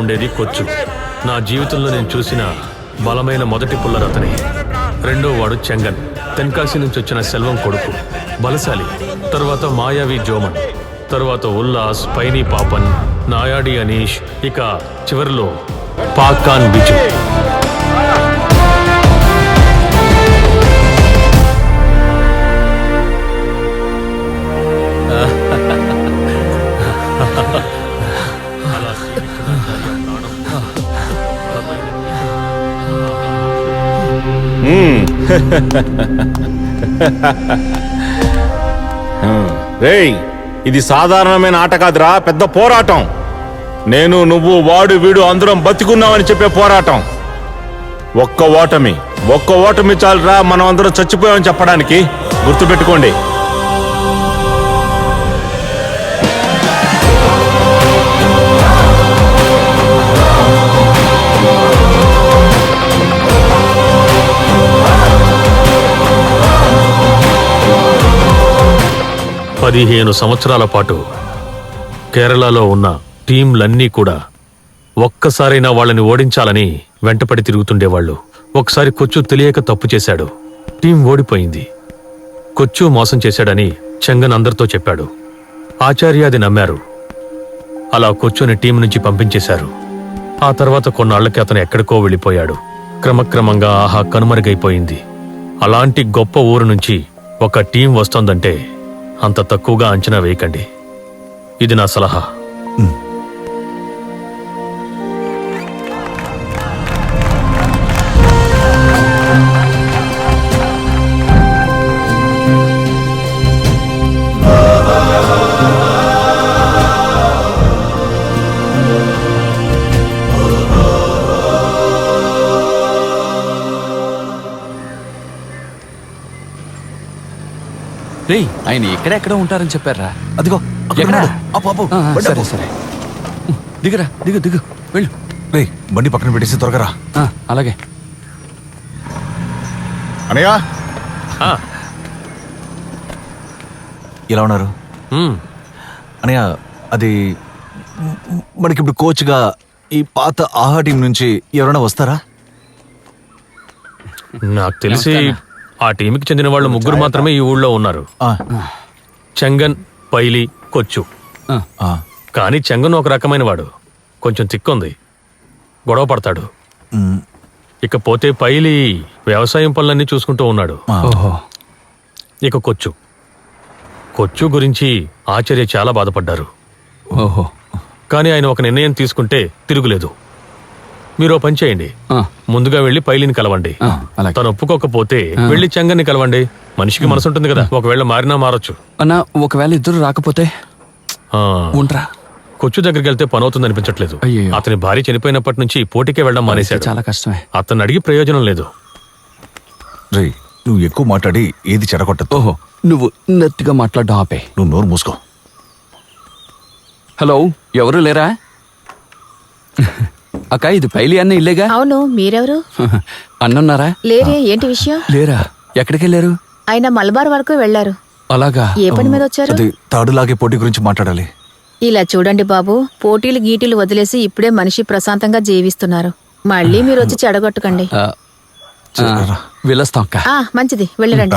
ఉండేది కొచ్చు. నా జీవితంలో నేను చూసిన బలమైన మొదటి పుల్లర్ అతనే. రెండో వాడు చెంగన్, తెన్కాసి నుంచి వచ్చిన సెల్వం కొడుకు, బలశాలి. తర్వాత మాయావి జోమన్, తర్వాత ఉల్లాస్, పైని పాపన్, నాయాడి అనీష్, ఇక చివరిలో పాకాన్ బిజు. రేయ్, ఇది సాధారణమైన ఆట కాదురా, పెద్ద పోరాటం. నేను, నువ్వు, వాడు, వీడు అందరం బతికున్నామని చెప్పే పోరాటం. ఒక్క ఓటమి చాలురా మనం అందరం చచ్చిపోయామని చెప్పడానికి. గుర్తుపెట్టుకోండి. పదిహేను సంవత్సరాల పాటు కేరళలో ఉన్న టీంలన్నీ కూడా ఒక్కసారైనా వాళ్ళని ఓడించాలని వెంటపడి తిరుగుతుండేవాళ్లు. ఒకసారి కొచ్చు తెలియక తప్పు చేశాడు, టీం ఓడిపోయింది. కొచ్చు మోసం చేశాడని చెంగన్ అందరితో చెప్పాడు. ఆచార్య అది నమ్మారు. అలా కొచ్చుని టీం నుంచి పంపించేశారు. ఆ తర్వాత కొన్నాళ్లకి అతను ఎక్కడికో వెళ్ళిపోయాడు. క్రమక్రమంగా ఆహా కనుమరుగైపోయింది. అలాంటి గొప్ప ఊరు నుంచి ఒక టీం వస్తోందంటే అంత తక్కువగా అంచనా వేయకండి. ఇది నా సలహా. రేయ్, ఆయన ఎక్కడెక్కడ ఉంటారని చెప్పారా? అదిగో సరే సరే, దిగురా, దిగు వెళ్ళు. రే, బండి పక్కన పెట్టేసి త్వరగా రా. అలాగే. అనయ్య, ఎలా ఉన్నారు? అనయ్య, అది మనకి ఇప్పుడు కోచ్గా ఈ పాత ఆహా టీం నుంచి ఎవరైనా వస్తారా? నాకు తెలిసి ఆ టీంకి చెందిన వాళ్ళు ముగ్గురు మాత్రమే ఈ ఊళ్ళో ఉన్నారు. చెంగన్, పైలి, కొచ్చు. కానీ చెంగన్ ఒక రకమైన వాడు, కొంచెం తిక్కుంది, గొడవ పడతాడు. ఇకపోతే పైలి వ్యవసాయం పనులన్నీ చూసుకుంటూ ఉన్నాడు. ఇక కొచ్చు గురించి ఆచార్య చాలా బాధపడ్డారు. కానీ ఆయన ఒక నిర్ణయం తీసుకుంటే తిరుగులేదు. మీరు పని చేయండి, ముందుగా వెళ్లి పైలిని కలవండి. తను ఒప్పుకోకపోతే వెళ్లి చెంగన్ని కలవండి. మనిషికి మనసు ఉంటుంది కదా, ఒకవేళ మారినా మారొచ్చు. అన్నా, ఒకవేళ ఇద్దరు రాకపోతే ఉంటారా? కొచ్చు దగ్గరికి వెళ్తే పని అవుతుంది అనిపించట్లేదు. అతని భార్య చనిపోయినప్పటి నుంచి పోటీకే వెళ్ళడం మానేశాడు. చాలా కష్టమే. అతన్ని అడిగి ప్రయోజనం లేదు. రే, నువ్వు ఎక్కువ మాట్లాడి ఏది చెడగొట్టదు. నువ్వు నెత్తిగా మాట్లాడడం ఆపే. నువ్వు నోరు మూసుకో. హలో, ఎవరు లేరా? అక్క, ఇది పైలి అన్న ఇల్లేగా? అవును, మీరెవరు? అన్నున్నారా? లేరే, ఏంటి విషయం? లేరా? ఎక్కడికి వెళ్ళారు? ఆయన మలబార్ వరకు వెళ్లారు. అలాగా? ఏ పని మీద వచ్చారు? అది తాడులాగే పోటీ గురించి మాట్లాడాలి. ఇలా చూడండి బాబు, పోటీలు గీటీలు వదిలేసి ఇప్పుడే మనిషి ప్రశాంతంగా జీవిస్తున్నారు. మళ్ళీ మీరు వచ్చి చెడగొట్టకండి. వెళ్ళొస్తాం అక్క. మంచిది, వెళ్ళరండి.